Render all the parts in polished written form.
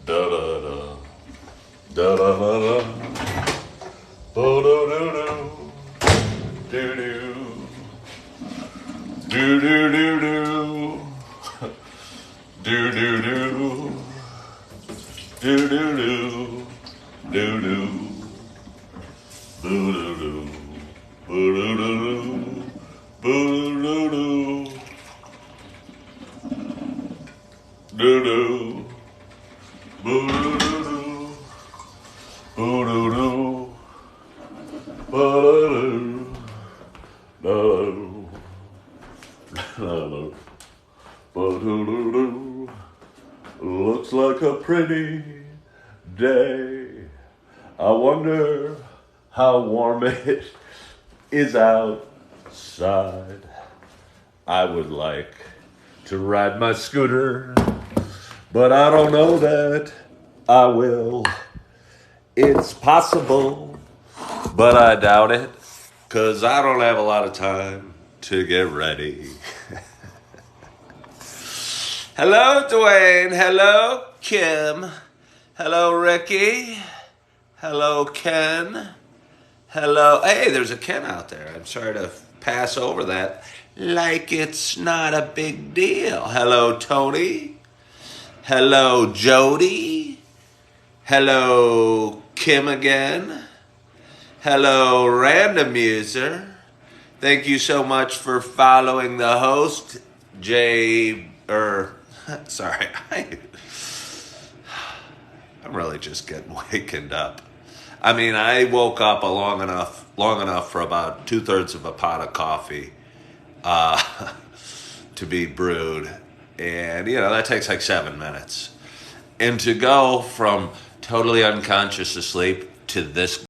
Da da da. Da da da da. Bo do do do. Do do. Do do do do. Do do do. Do do do. Do do. Boo doo doo. Boo doo doo. Boo doo doo. Doo doo. Boo doo doo. Boo doo doo. Ba da doo. Da doo. Da doo. Ba doo doo doo. Looks like a pretty day. I wonder how warm it is outside. I would like to ride my scooter, but I don't know that I will. It's possible, but I doubt it, 'cause I don't have a lot of time to get ready. Hello, Dwayne. Hello, Kim. Hello, Ricky. Hello, Ken. Hello. Hey, there's a Ken out there. I'm sorry to pass over that. Like it's not a big deal. Hello, Tony. Hello, Jody. Hello, Kim again. Hello, Random User. Thank you so much for following the host, sorry, I'm really just getting wakened up. I mean, I woke up long enough for about 2/3 of a pot of coffee to be brewed. And, that takes like 7 minutes. And to go from totally unconscious asleep to this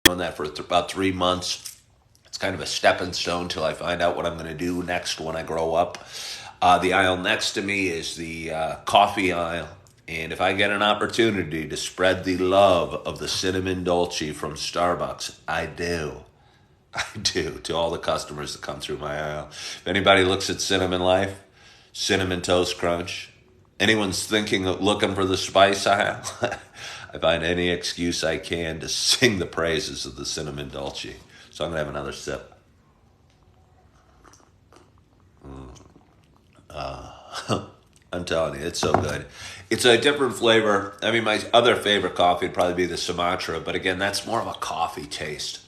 doing that for about 3 months. It's kind of a stepping stone till I find out what I'm going to do next when I grow up. The aisle next to me is the coffee aisle. And if I get an opportunity to spread the love of the cinnamon dolce from Starbucks, I do. I do, to all the customers that come through my aisle. If anybody looks at Cinnamon Life, Cinnamon Toast Crunch, anyone's thinking of looking for the spice aisle, I find any excuse I can to sing the praises of the Cinnamon Dolce. So I'm going to have another sip. I'm telling you, it's so good. It's a different flavor. I mean, my other favorite coffee would probably be the Sumatra, but again, that's more of a coffee taste.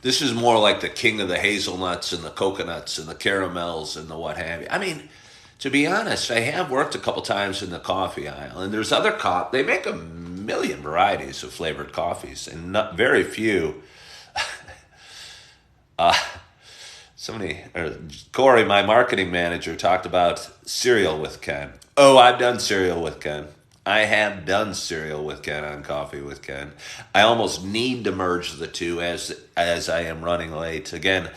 This is more like the king of the hazelnuts and the coconuts and the caramels and the what have you. I mean, to be honest, I have worked a couple times in the coffee aisle, and there's other they make a million varieties of flavored coffees, and not very few. Corey, my marketing manager, talked about cereal with Ken. Oh, I've done cereal with Ken. I have done cereal with Ken on Coffee with Ken. I almost need to merge the two as I am running late. Again,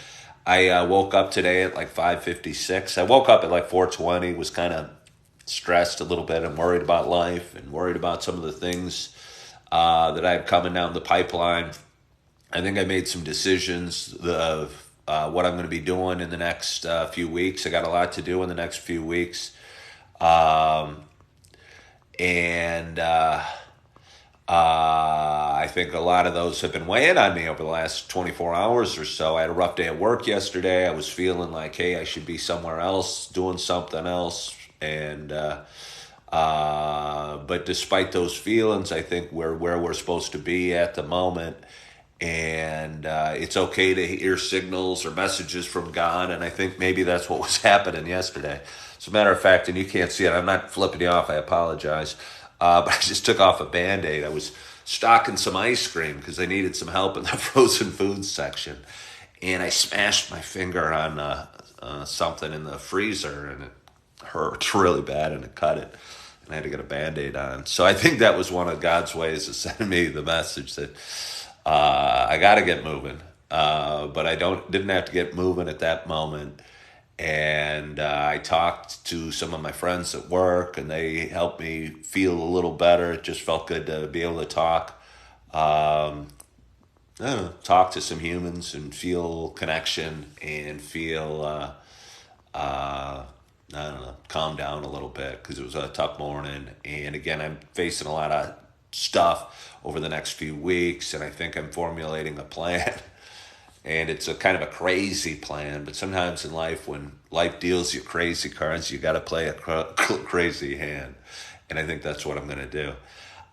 I woke up today at like 5:56. I woke up at like 4:20, was kind of stressed a little bit and worried about life and worried about some of the things that I have coming down the pipeline. I think I made some decisions of what I'm going to be doing in the next few weeks. I got a lot to do in the next few weeks. I think a lot of those have been weighing on me over the last 24 hours or so. I had a rough day at work yesterday. I was feeling like, hey, I should be somewhere else, doing something else. But despite those feelings, I think we're where we're supposed to be at the moment. And it's okay to hear signals or messages from God. And I think maybe that's what was happening yesterday. As a matter of fact, and you can't see it, I'm not flipping you off, I apologize. But I just took off a Band-Aid. I was stocking some ice cream because I needed some help in the frozen foods section. And I smashed my finger on something in the freezer, and it hurt really bad, and it cut it. And I had to get a Band-Aid on. So I think that was one of God's ways of sending me the message that I got to get moving. But I didn't have to get moving at that moment. And I talked to some of my friends at work, and they helped me feel a little better. It just felt good to be able to talk to some humans and feel connection and feel, calm down a little bit, because it was a tough morning. And again, I'm facing a lot of stuff over the next few weeks, and I think I'm formulating a plan. And it's a kind of a crazy plan, but sometimes in life, when life deals you crazy cards, you got to play a crazy hand. And I think that's what I'm going to do.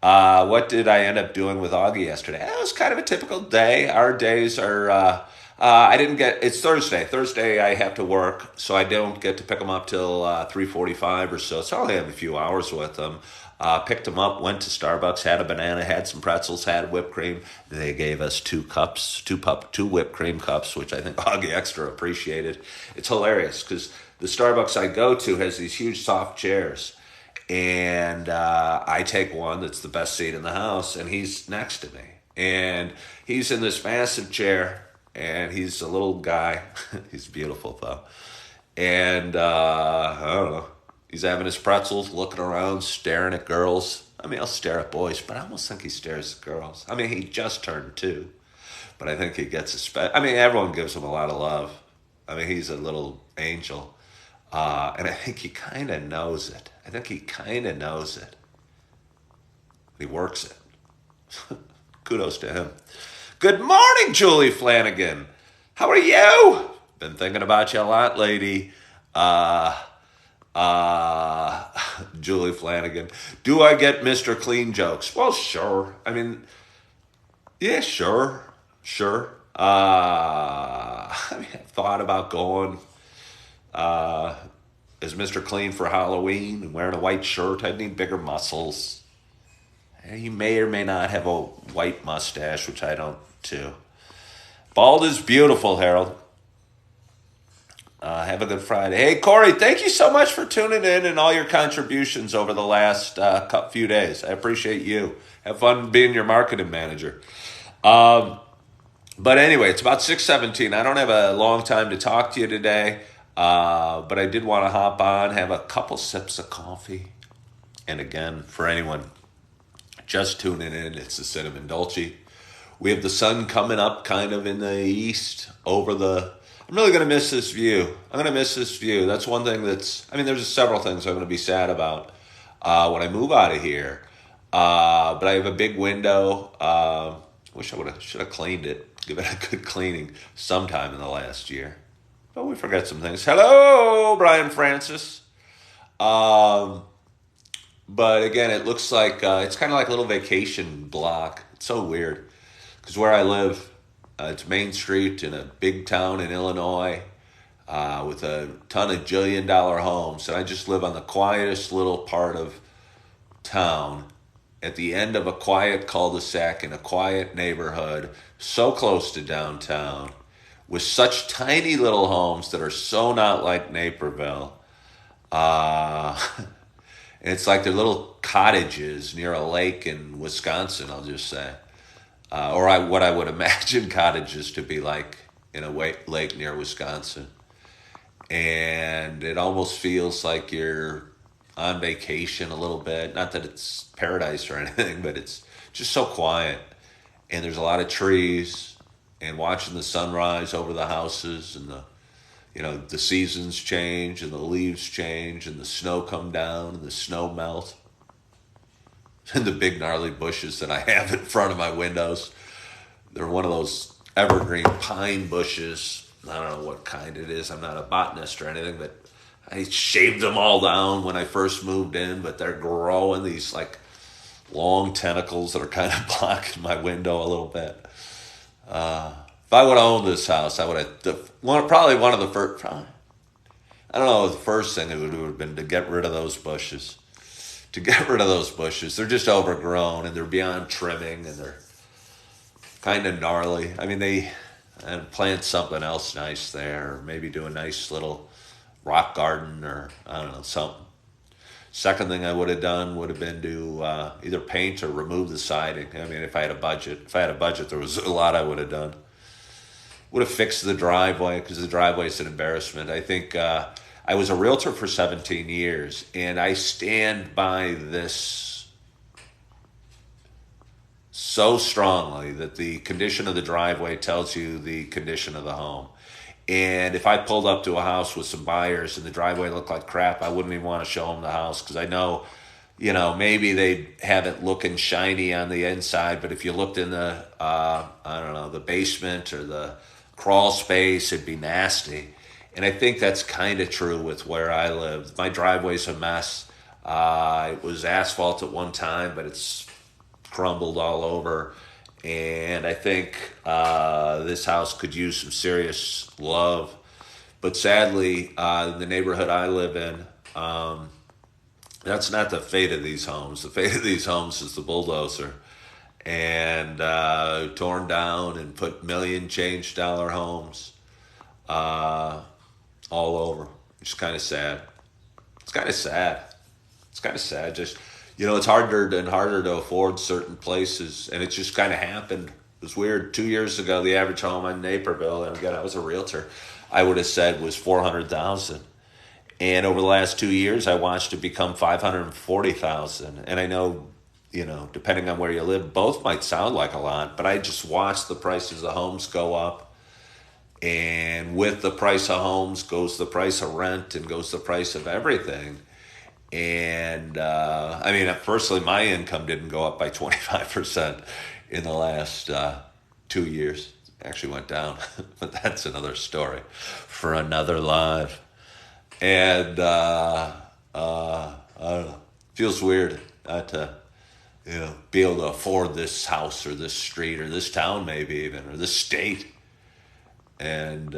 What did I end up doing with Augie yesterday? It was kind of a typical day. Our days are, it's Thursday. Thursday I have to work, so I don't get to pick them up till 3:45 or so. So I only have a few hours with them. Picked them up, went to Starbucks, had a banana, had some pretzels, had whipped cream. They gave us two whipped cream cups, which I think Augie extra appreciated. It's hilarious because the Starbucks I go to has these huge soft chairs. And I take one that's the best seat in the house, and he's next to me. And he's in this massive chair, and he's a little guy. He's beautiful, though. And I don't know. He's having his pretzels, looking around, staring at girls. I mean, I'll stare at boys, but I almost think he stares at girls. I mean, he just turned 2, but I think he gets everyone gives him a lot of love. I mean, he's a little angel. And I think he kind of knows it. He works it. Kudos to him. Good morning, Julie Flanagan. How are you? Been thinking about you a lot, lady. Julie Flanagan. Do I get Mr. Clean jokes? Well, sure. I mean, yeah, sure. I've thought about going as Mr. Clean for Halloween and wearing a white shirt. I'd need bigger muscles. He may or may not have a white mustache, which I don't too. Bald is beautiful, Harold. Have a good Friday. Hey, Corey, thank you so much for tuning in and all your contributions over the last few days. I appreciate you. Have fun being your marketing manager. But anyway, it's about 6:17. I don't have a long time to talk to you today, but I did want to hop on, have a couple sips of coffee. And again, for anyone just tuning in, it's the Cinnamon Dolce. We have the sun coming up kind of in the east over the. I'm really going to miss this view. I'm going to miss this view. That's one thing that's. I mean, there's several things I'm going to be sad about when I move out of here. But I have a big window. Wish I should have cleaned it. Give it a good cleaning sometime in the last year. But we forget some things. Hello, Brian Francis. Um, but again, it looks like it's kind of like a little vacation block. It's so weird because where I live, it's Main Street in a big town in Illinois with a ton of $1 jillion homes, and I just live on the quietest little part of town at the end of a quiet cul-de-sac in a quiet neighborhood, so close to downtown, with such tiny little homes that are so not like Naperville. Uh, it's like they're little cottages near a lake in Wisconsin, I'll just say. What I would imagine cottages to be like in a lake near Wisconsin. And it almost feels like you're on vacation a little bit. Not that it's paradise or anything, but it's just so quiet. And there's a lot of trees and watching the sunrise over the houses and the seasons change and the leaves change and the snow come down and the snow melt. And the big gnarly bushes that I have in front of my windows. They're one of those evergreen pine bushes. I don't know what kind it is. I'm not a botanist or anything, but I shaved them all down when I first moved in, but they're growing these like long tentacles that are kind of blocking my window a little bit. If I would have owned this house, I would have probably one of the first. I don't know. The first thing it would have been to get rid of those bushes. To get rid of those bushes, they're just overgrown and they're beyond trimming and they're kind of gnarly. I mean, and plant something else nice there, or maybe do a nice little rock garden or I don't know something. Second thing I would have done would have been to either paint or remove the siding. I mean, if I had a budget, there was a lot I would have done. Would have fixed the driveway because the driveway is an embarrassment. I think I was a realtor for 17 years, and I stand by this so strongly that the condition of the driveway tells you the condition of the home. And if I pulled up to a house with some buyers and the driveway looked like crap, I wouldn't even want to show them the house because I know, maybe they have it looking shiny on the inside, but if you looked in the, the basement or the crawl space, it'd be nasty. And I think that's kind of true with where I live. My driveway's a mess. It was asphalt at one time, but it's crumbled all over. And I think this house could use some serious love. But sadly, the neighborhood I live in, that's not the fate of these homes. The fate of these homes is the bulldozer. And torn down and put million change dollar homes all over. It's kind of sad. It's kind of sad. It's kind of sad. Just, it's harder and harder to afford certain places. And it just kind of happened. It was weird. 2 years ago, the average home in Naperville, and again, I was a realtor, I would have said was $400,000. And over the last 2 years, I watched it become $540,000. And I know, depending on where you live, both might sound like a lot, but I just watched the prices of homes go up. And with the price of homes goes the price of rent and goes the price of everything. And personally, my income didn't go up by 25% in the last 2 years. It actually went down, but that's another story for another live. And I don't know, feels weird not to be able to afford this house or this street or this town maybe even, or this state. And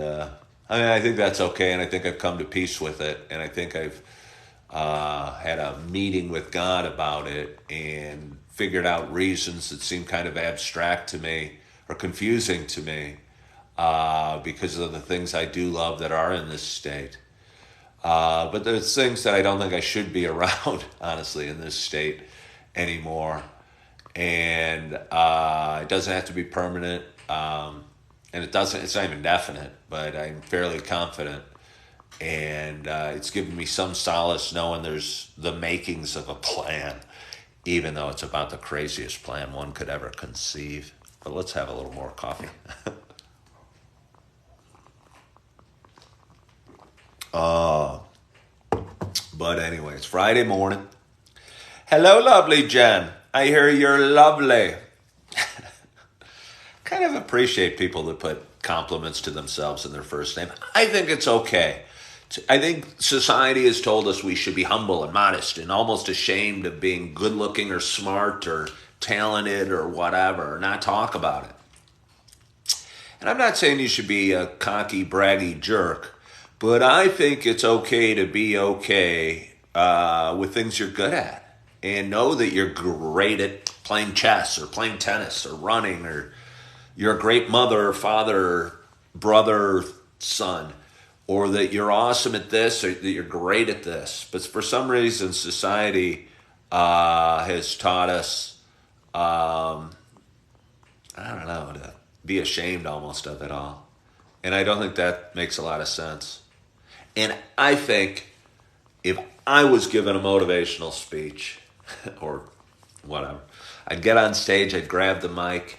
I think that's okay, and I think I've come to peace with it, and I think I've had a meeting with God about it and figured out reasons that seem kind of abstract to me or confusing to me because of the things I do love that are in this state. But there's things that I don't think I should be around, honestly, in this state anymore. And it doesn't have to be permanent. And it's not even definite, but I'm fairly confident. And it's given me some solace knowing there's the makings of a plan, even though it's about the craziest plan one could ever conceive. But let's have a little more coffee. But anyway, it's Friday morning. Hello, lovely Jen. I hear you're lovely. Kind of appreciate people that put compliments to themselves in their first name. I think it's okay. I think society has told us we should be humble and modest and almost ashamed of being good looking or smart or talented or whatever, or not talk about it. And I'm not saying you should be a cocky, braggy jerk, but I think it's okay to be okay with things you're good at. And know that you're great at playing chess or playing tennis or running, or you're a great mother, father, brother, son, or that you're awesome at this or that you're great at this. But for some reason, society has taught us, I don't know, to be ashamed almost of it all. And I don't think that makes a lot of sense. And I think if I was given a motivational speech, or whatever, I'd get on stage, I'd grab the mic,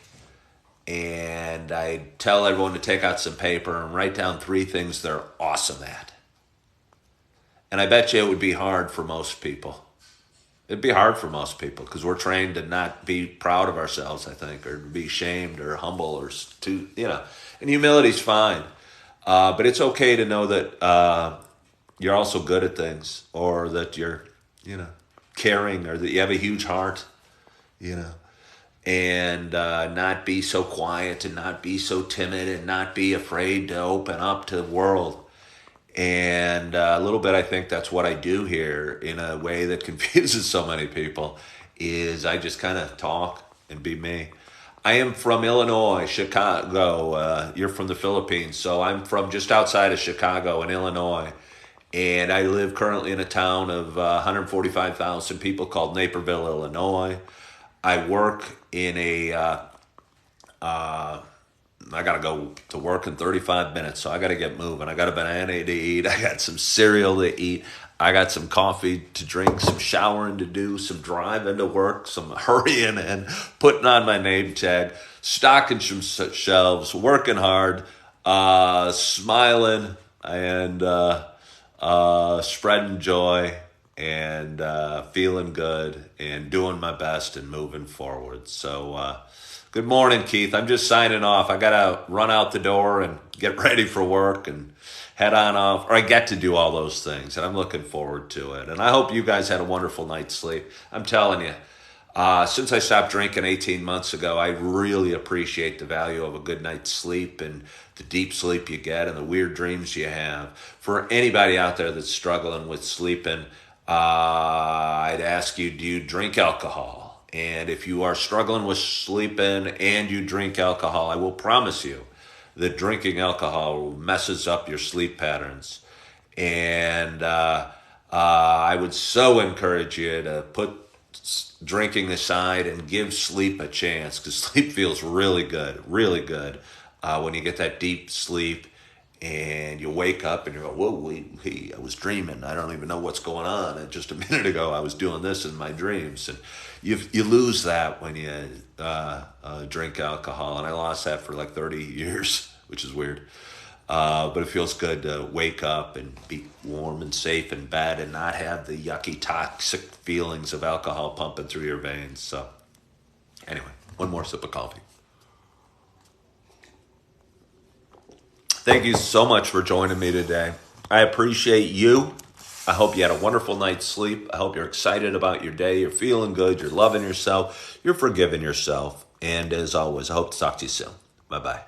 and I'd tell everyone to take out some paper and write down 3 things they're awesome at. And I bet you it would be hard for most people. It'd be hard for most people because we're trained to not be proud of ourselves, I think, or to be shamed or humble or too, and humility's fine. But it's okay to know that you're also good at things, or that you're, caring, or that you have a huge heart, and not be so quiet and not be so timid and not be afraid to open up to the world. And a little bit, I think that's what I do here in a way that confuses so many people, is I just kind of talk and be me. I am from Illinois, Chicago. You're from the Philippines, so I'm from just outside of Chicago in Illinois. And I live currently in a town of 145,000 people called Naperville, Illinois. I work in I got to go to work in 35 minutes, so I got to get moving. I got a banana to eat. I got some cereal to eat. I got some coffee to drink, some showering to do, some driving to work, some hurrying in, putting on my name tag, stocking some shelves, working hard, smiling, and spreading joy, and feeling good, and doing my best and moving forward. So good morning, Keith. I'm just signing off. I got to run out the door and get ready for work and head on off, or I get to do all those things, and I'm looking forward to it. And I hope you guys had a wonderful night's sleep. I'm telling you, since I stopped drinking 18 months ago, I really appreciate the value of a good night's sleep and the deep sleep you get and the weird dreams you have. For anybody out there that's struggling with sleeping, I'd ask you, do you drink alcohol? And if you are struggling with sleeping and you drink alcohol, I will promise you that drinking alcohol messes up your sleep patterns. And I would so encourage you to put drinking aside and give sleep a chance, because sleep feels really good when you get that deep sleep and you wake up and you go, whoa, I was dreaming. I don't even know what's going on. And just a minute ago, I was doing this in my dreams. And you lose that when you drink alcohol. And I lost that for like 30 years, which is weird. But it feels good to wake up and be warm and safe in bed and not have the yucky, toxic feelings of alcohol pumping through your veins. So anyway, one more sip of coffee. Thank you so much for joining me today. I appreciate you. I hope you had a wonderful night's sleep. I hope you're excited about your day. You're feeling good. You're loving yourself. You're forgiving yourself. And as always, I hope to talk to you soon. Bye-bye.